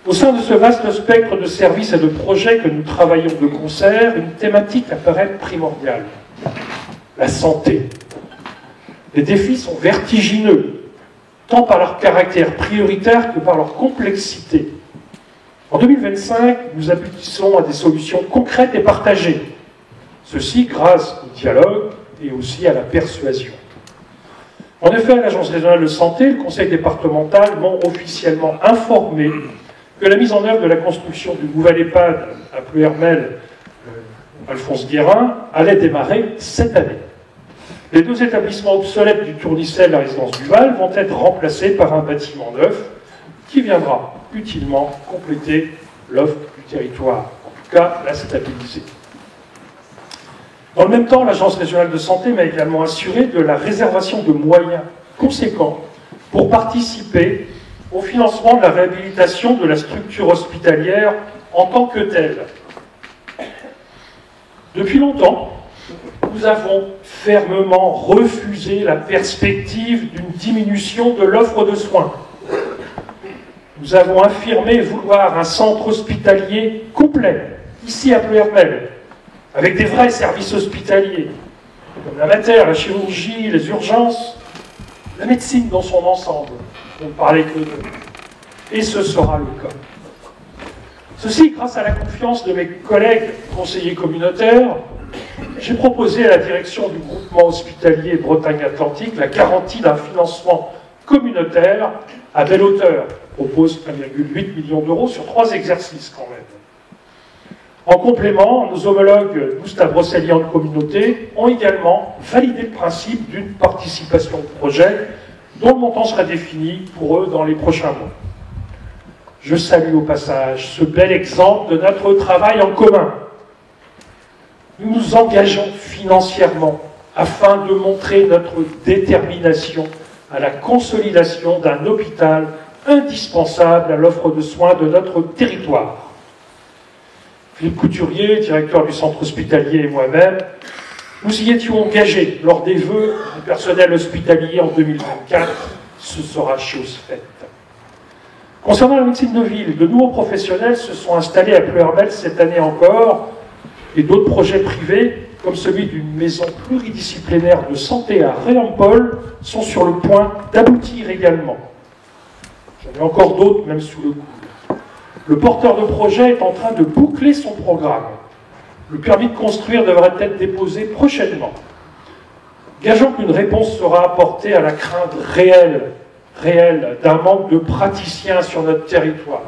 Au sein de ce vaste spectre de services et de projets que nous travaillons de concert, une thématique apparaît primordiale. La santé. Les défis sont vertigineux, tant par leur caractère prioritaire que par leur complexité. En 2025, nous aboutissons à des solutions concrètes et partagées. Ceci grâce au dialogue et aussi à la persuasion. En effet, à l'Agence régionale de santé, le conseil départemental m'ont officiellement informé que la mise en œuvre de la construction du nouvel EHPAD à Pleuhermel, Alphonse Guérin, allait démarrer cette année. Les 2 établissements obsolètes du Tournicelle et la résidence du Val vont être remplacés par un bâtiment neuf qui viendra utilement compléter l'offre du territoire, en tout cas la stabiliser. Dans le même temps, l'Agence régionale de santé m'a également assuré de la réservation de moyens conséquents pour participer au financement de la réhabilitation de la structure hospitalière en tant que telle. Depuis longtemps, nous avons fermement refusé la perspective d'une diminution de l'offre de soins. Nous avons affirmé vouloir un centre hospitalier complet, ici à Pleuhermel, avec des vrais services hospitaliers, comme la mater, la chirurgie, les urgences, la médecine dans son ensemble. On ne parlait que d'eux. Et ce sera le cas. Ceci grâce à la confiance de mes collègues conseillers communautaires. J'ai proposé à la direction du groupement hospitalier Bretagne-Atlantique la garantie d'un financement communautaire à belle hauteur. On propose 1,8 million d'euros sur 3 exercices quand même. En complément, nos homologues Moustas-Brocéliande Communauté ont également validé le principe d'une participation de projet dont le montant sera défini pour eux dans les prochains mois. Je salue au passage ce bel exemple de notre travail en commun. Nous nous engageons financièrement afin de montrer notre détermination à la consolidation d'un hôpital indispensable à l'offre de soins de notre territoire. Philippe Couturier, directeur du centre hospitalier, et moi-même, nous y étions engagés lors des vœux du personnel hospitalier en 2024. Ce sera chose faite. Concernant la médecine de ville, de nouveaux professionnels se sont installés à Pleuhermel cette année encore, et d'autres projets privés, comme celui d'une maison pluridisciplinaire de santé à Réampol, sont sur le point d'aboutir également. J'en ai encore d'autres, même sous le coude. Le porteur de projet est en train de boucler son programme. Le permis de construire devrait être déposé prochainement. Gageons qu'une réponse sera apportée à la crainte réelle d'un manque de praticiens sur notre territoire.